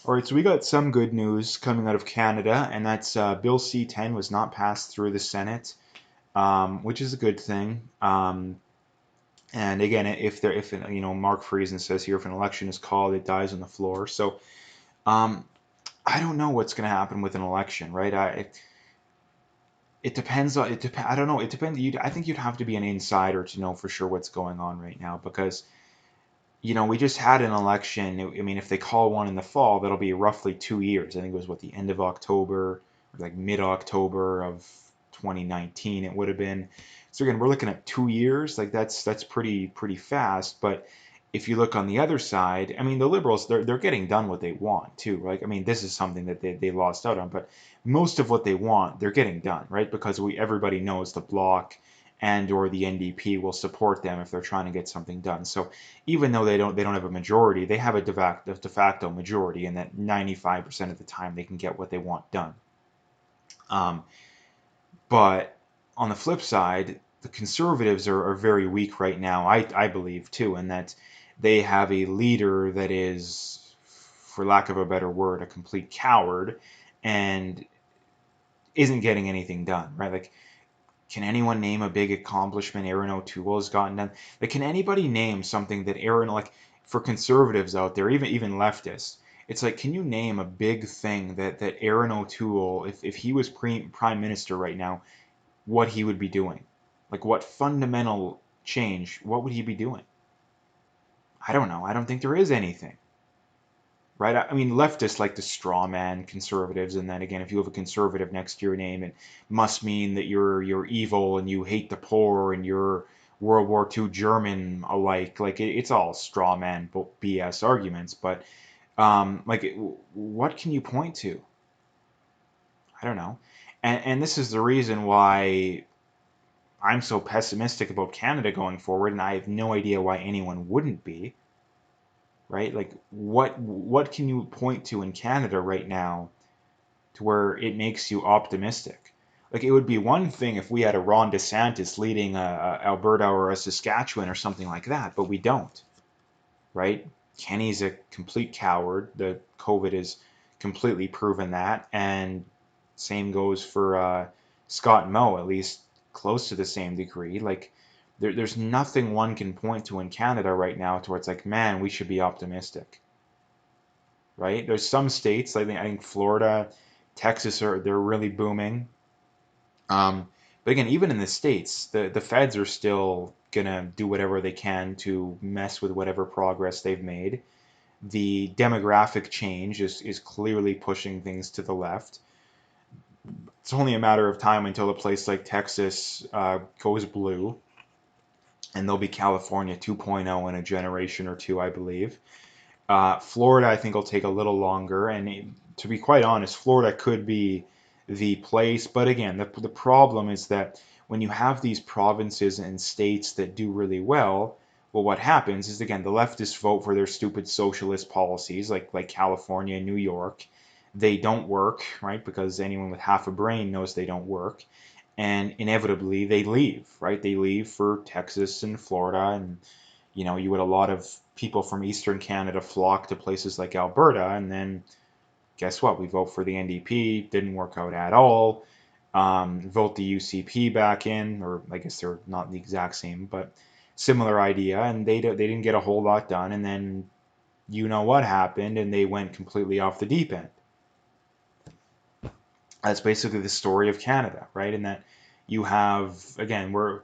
All right, so we got some good news coming out of Canada, and that's Bill C-10 was not passed through the Senate, which is a good thing. And again, if Mark Friesen says here, if an election is called, it dies on the floor. So um, I don't know what's going to happen with an election, right? It depends on it. I don't know. It depends. I think you'd have to be an insider to know for sure what's going on right now because we just had an election. I mean, if they call one in the fall, that'll be roughly 2 years. I think it was the end of October, or like mid-October of 2019. It would have been. So again, we're looking at 2 years. Like that's pretty fast. But if you look on the other side, I mean, the Liberals they're getting done what they want too, right? I mean, this is something that they lost out on, but most of what they want they're getting done, right? Because everybody knows the Bloc and or the NDP will support them if they're trying to get something done. So even though they don't have a majority, they have a de facto majority, and that 95% of the time they can get what they want done. Um, but on the flip side, the conservatives are very weak right now, I believe too, and that they have a leader that is, for lack of a better word, a complete coward and isn't getting anything done, right? Like, can anyone name a big accomplishment Aaron O'Toole has gotten done? Like, can anybody name something that like, for conservatives out there, even leftists, it's like, can you name a big thing that Aaron O'Toole, if he was prime minister right now, what he would be doing? Like, what fundamental change, what would he be doing? I don't know. I don't think there is anything. Right? I mean, leftists like to straw man conservatives, and then again, if you have a conservative next to your name, it must mean that you're evil and you hate the poor and you're World War II German alike. Like it's all straw man BS arguments. But like, what can you point to? I don't know. And this is the reason why I'm so pessimistic about Canada going forward, and I have no idea why anyone wouldn't be. Right? Like, what can you point to in Canada right now to where it makes you optimistic? Like, it would be one thing if we had a Ron DeSantis leading a Alberta or a Saskatchewan or something like that, but we don't, right? Kenny's a complete coward. The COVID has completely proven that, and same goes for Scott Moe, at least close to the same degree. Like, there's nothing one can point to in Canada right now to where it's like, man, we should be optimistic, right? There's some states, like I think Florida, Texas, they're really booming. But again, even in the states, the feds are still gonna do whatever they can to mess with whatever progress they've made. The demographic change is clearly pushing things to the left. It's only a matter of time until a place like Texas goes blue, and there'll be California 2.0 in a generation or two, I believe. Florida, I think, will take a little longer, and to be quite honest, Florida could be the place. But again, the problem is that when you have these provinces and states that do really well, well, what happens is again the leftists vote for their stupid socialist policies, like California and New York. They don't work, right? Because anyone with half a brain knows they don't work, and inevitably they leave, right? They leave for Texas and Florida, and you had a lot of people from Eastern Canada flock to places like Alberta, and then guess what? We vote for the NDP, didn't work out at all. Vote the UCP back in, or I guess they're not the exact same, but similar idea, and they didn't get a whole lot done, and then you know what happened, and they went completely off the deep end. That's basically the story of Canada, right? And that you have, again, we're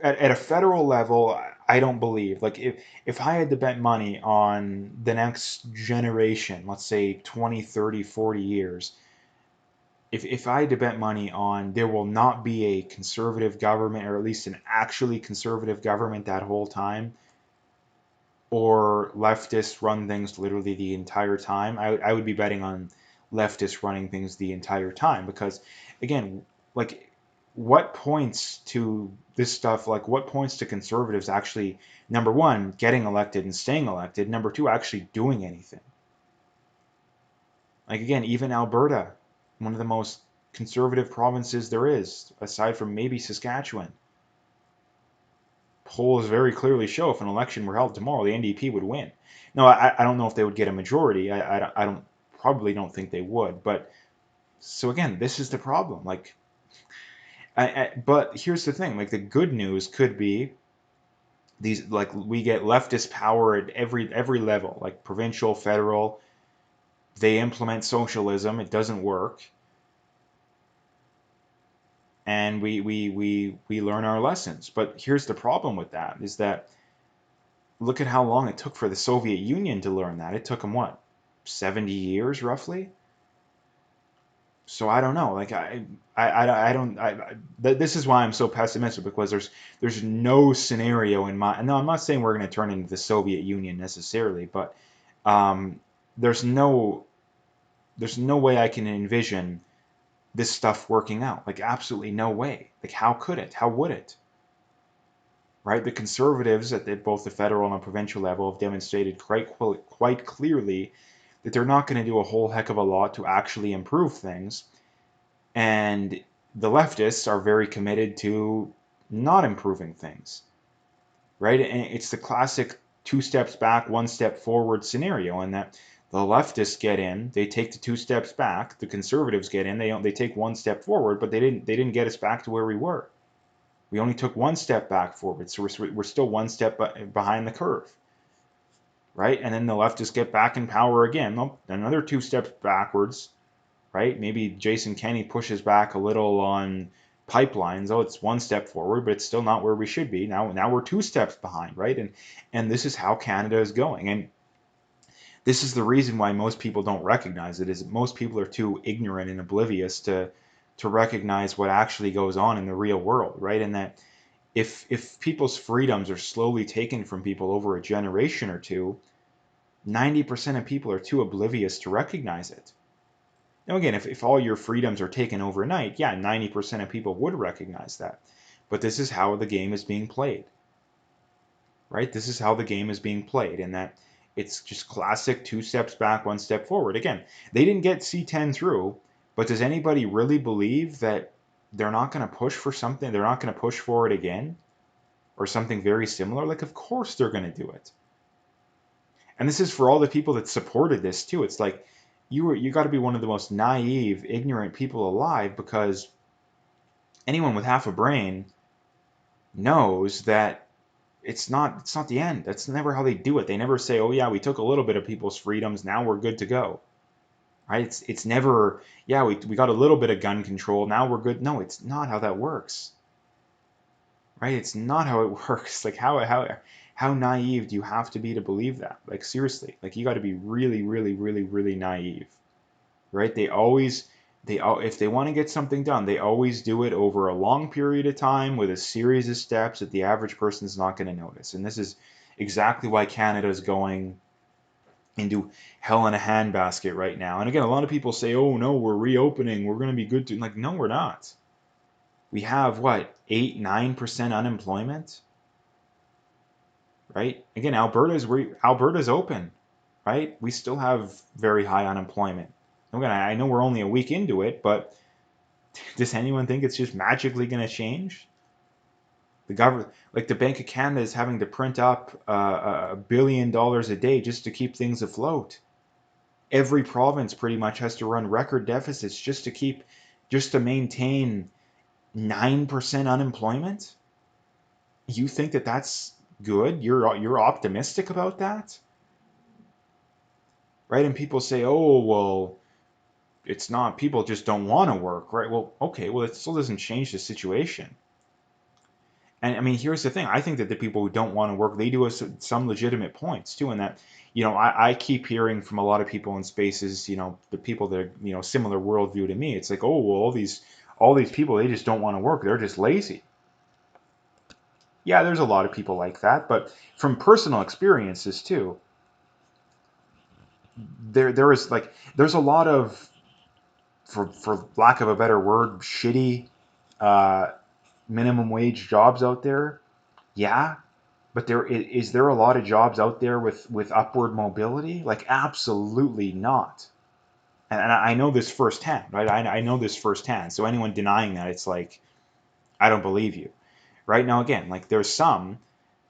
at a federal level, I don't believe. Like, if I had to bet money on the next generation, let's say 20, 30, 40 years, if I had to bet money on there will not be a conservative government, or at least an actually conservative government that whole time, or leftists run things literally the entire time, I would be betting on leftists running things the entire time. Because again, like, what points to this stuff, like what points to conservatives actually, number one, getting elected and staying elected, number two, actually doing anything? Like, again, even Alberta, one of the most conservative provinces there is, aside from maybe Saskatchewan, polls very clearly show if an election were held tomorrow, the NDP would win. No, I don't know if they would get a majority. I don't probably don't think they would. But so again, this is the problem. Like, but here's the thing. Like the good news could be these, like we get leftist power at every level, like provincial, federal. They implement socialism. It doesn't work. And we learn our lessons. But here's the problem with that is that look at how long it took for the Soviet Union to learn that. It took them what, 70 years roughly? So I don't know. Like I don't. This is why I'm so pessimistic because there's no scenario in my. No, I'm not saying we're going to turn into the Soviet Union necessarily, but um, there's no there's no way I can envision this stuff working out. Like absolutely no way. Like how could it? How would it? Right? The conservatives at both the federal and provincial level have demonstrated quite clearly that they're not going to do a whole heck of a lot to actually improve things. And the leftists are very committed to not improving things. Right? And it's the classic 2 steps back, 1 step forward scenario, in that the leftists get in, they take the 2 steps back, the conservatives get in, they take 1 step forward, but they didn't get us back to where we were. We only took 1 step back forward, so we're still 1 step behind the curve, right? And then the leftists get back in power again. Nope, another 2 steps backwards, right? Maybe Jason Kenney pushes back a little on pipelines. Oh, it's 1 step forward, but it's still not where we should be. Now we're 2 steps behind, right? And this is how Canada is going. And this is the reason why most people don't recognize it, is most people are too ignorant and oblivious to recognize what actually goes on in the real world, right? And that if people's freedoms are slowly taken from people over a generation or two, 90% of people are too oblivious to recognize it. Now again, if all your freedoms are taken overnight, yeah, 90% of people would recognize that. But this is how the game is being played, right? This is how the game is being played, and that it's just classic 2 steps back, 1 step forward. Again, they didn't get C10 through, but does anybody really believe that they're not going to push for something? They're not going to push for it again? Or something very similar? Like, of course they're going to do it. And this is for all the people that supported this too. It's like you got to be one of the most naive, ignorant people alive, because anyone with half a brain knows that it's not the end. That's never how they do it. They never say, "Oh yeah, we took a little bit of people's freedoms, now we're good to go." Right? It's never, yeah, we got a little bit of gun control, now we're good. No, it's not how that works. Right? It's not how it works. Like how naive do you have to be to believe that? Like seriously, like you got to be really, really, really, really naive. Right? If they want to get something done, they always do it over a long period of time with a series of steps that the average person is not going to notice. And this is exactly why Canada is going into hell in a handbasket right now. And again, a lot of people say, "Oh no, we're reopening. We're going to be good to," like, no, we're not. We have what, 8-9% unemployment, right? Again, Alberta's open, right? We still have very high unemployment. Again, I know we're only a week into it, but does anyone think it's just magically going to change? The government, like the Bank of Canada, is having to print up $1 billion a day just to keep things afloat. Every province pretty much has to run record deficits just to maintain 9% unemployment. You think that that's good? You're optimistic about that, right? And people say, "Oh, well, it's not. People just don't want to work," right? Well, okay, well, it still doesn't change the situation. And I mean, here's the thing. I think that the people who don't want to work, they do have some legitimate points too. And that, I keep hearing from a lot of people in spaces, the people that are, similar worldview to me. It's like, oh, well, all these people, they just don't want to work. They're just lazy. Yeah, there's a lot of people like that, but from personal experiences too, there's a lot of, for lack of a better word, shitty uh, minimum wage jobs out there. Yeah, but is there a lot of jobs out there with upward mobility? Like absolutely not. And I know this firsthand, right? I know this firsthand. So anyone denying that, it's like, I don't believe you. Right now, again, like there's some.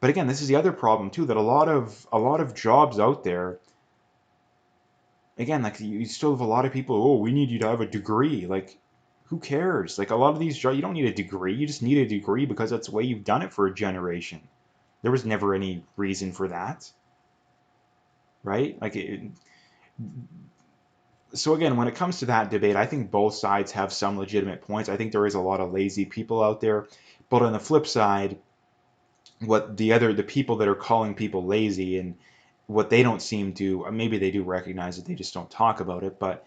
But again, this is the other problem too, that a lot of jobs out there, again, like you still have a lot of people, oh, we need you to have a degree. Like, who cares? Like a lot of these jobs, you don't need a degree. You just need a degree because that's the way you've done it for a generation. There was never any reason for that, right? So again, when it comes to that debate, I think both sides have some legitimate points. I think there is a lot of lazy people out there, but on the flip side, the people that are calling people lazy, and what they don't seem to, maybe they do recognize it, they just don't talk about it, but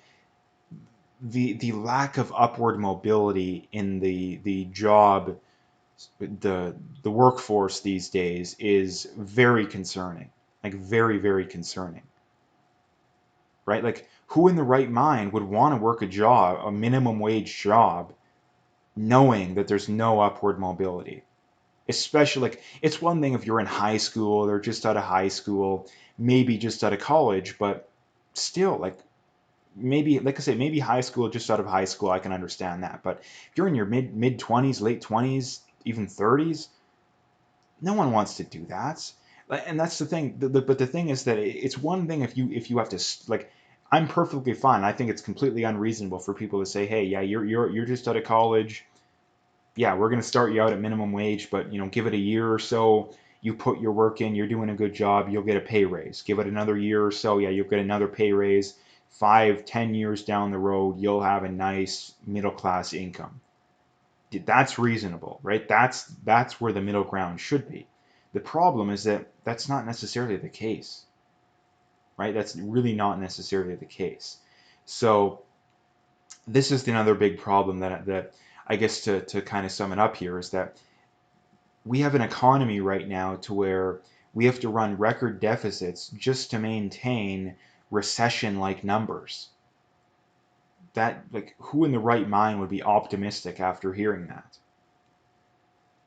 the lack of upward mobility in the job, the workforce these days is very concerning, like very, very concerning, right? Like, who in the right mind would want to work a minimum wage job, knowing that there's no upward mobility? Especially, like, it's one thing if you're in high school or just out of high school, maybe just out of college, but still, like, maybe, like I say, maybe high school, just out of high school, I can understand that. But if you're in your mid 20s, late 20s, even 30s, no one wants to do that. And that's the thing. But the thing is that it's one thing if you have to, like, I'm perfectly fine. I think it's completely unreasonable for people to say, hey, yeah, you're just out of college. Yeah, we're going to start you out at minimum wage, but give it a year or so, you put your work in, you're doing a good job, you'll get a pay raise. Give it another year or so, yeah, you'll get another pay raise. 5, 10 years down the road, you'll have a nice middle class income. That's reasonable, right? That's where the middle ground should be. The problem is that that's not necessarily the case, right? That's really not necessarily the case. So this is another big problem that I guess to kind of sum it up here is that we have an economy right now to where we have to run record deficits just to maintain recession-like numbers. That, like, who in the right mind would be optimistic after hearing that?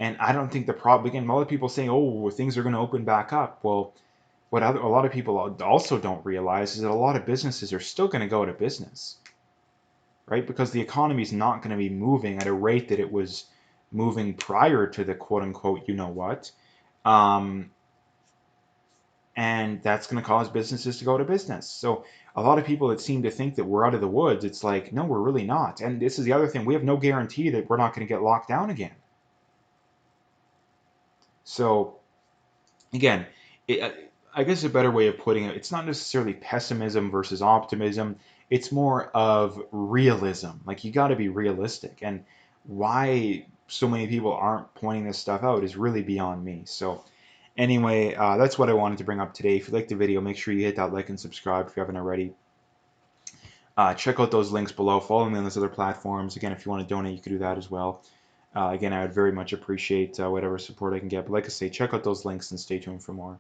And I don't think the problem, again, a lot of people saying, oh, things are going to open back up. Well, a lot of people also don't realize is that a lot of businesses are still going to go out of business, right? Because the economy is not going to be moving at a rate that it was moving prior to the quote unquote, you know what. Um, and that's going to cause businesses to go to business. So a lot of people that seem to think that we're out of the woods, it's like, no, we're really not. And this is the other thing. We have no guarantee that we're not going to get locked down again. So again, I guess a better way of putting it, it's not necessarily pessimism versus optimism. It's more of realism. Like, you got to be realistic. And why so many people aren't pointing this stuff out is really beyond me. So anyway, that's what I wanted to bring up today. If you liked the video, make sure you hit that like and subscribe if you haven't already. Check out those links below. Follow me on those other platforms. Again, if you want to donate, you can do that as well. Again, I would very much appreciate whatever support I can get. But like I say, check out those links and stay tuned for more.